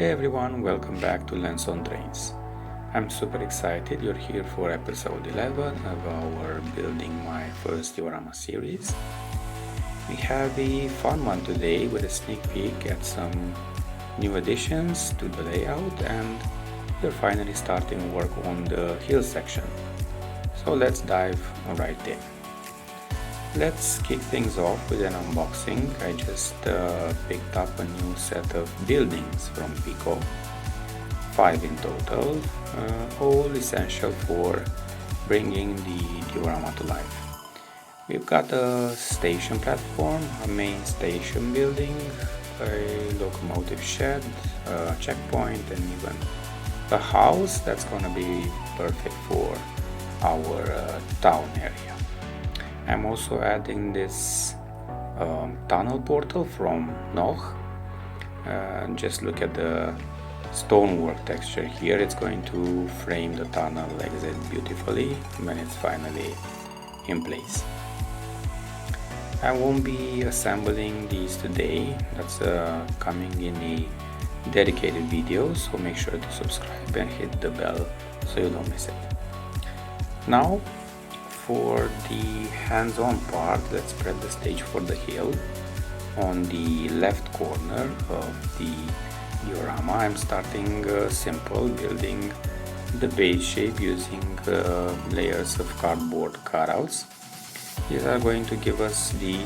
Hey everyone, welcome back to Lens on Trains. I'm super excited you're here for episode 11 of our Building My First Diorama series. We have a fun one today with a sneak peek at some new additions to the layout, and we're finally starting work on the hill section. So let's dive right in. Let's kick things off with an unboxing. I just picked up a new set of buildings from Pico, 5 in total, all essential for bringing the diorama to life. We've got a station platform, a main station building, a locomotive shed, a checkpoint, and even a house that's gonna be perfect for our town area. I'm also adding this tunnel portal from Noch. Just look at the stonework texture here. It's going to frame the tunnel exit beautifully when it's finally in place. I won't be assembling these today. That's coming in a dedicated video, so make sure to subscribe and hit the bell so you don't miss it. Now, for the hands-on part, let's spread the stage for the hill. On the left corner of the diorama, I'm starting simple, building the base shape using layers of cardboard cutouts. These are going to give us the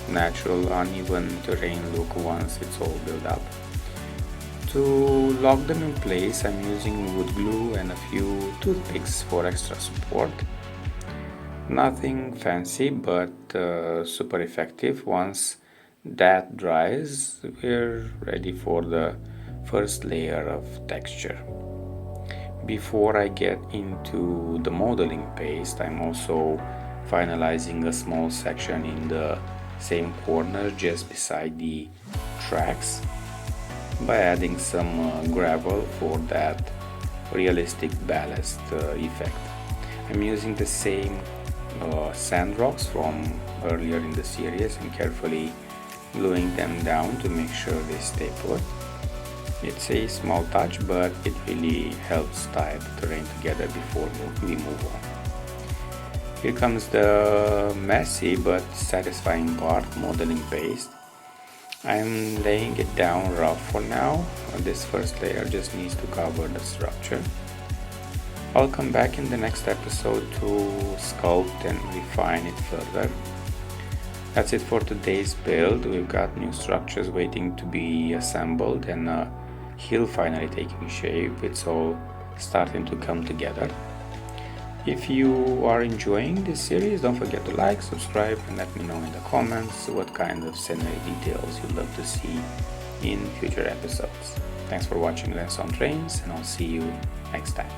natural uneven terrain look once it's all built up. To lock them in place, I'm using wood glue and a few toothpicks for extra support. Nothing fancy, but super effective. Once that dries, we're ready for the first layer of texture. Before I get into the modeling paste, I'm also finalizing a small section in the same corner just beside the tracks by adding some gravel for that realistic ballast effect. I'm using the same sand rocks from earlier in the series and carefully gluing them down to make sure they stay put. It's a small touch, but it really helps tie the terrain together before we move on. Here comes the messy but satisfying part, modeling paste. I'm laying it down rough for now. This first layer just needs to cover the structure. I'll come back in the next episode to sculpt and refine it further. That's it for today's build. We've got new structures waiting to be assembled and a hill finally taking shape. It's all starting to come together. If you are enjoying this series, don't forget to like, subscribe, and let me know in the comments what kind of scenery details you'd love to see in future episodes. Thanks for watching Lens on Trains, and I'll see you next time.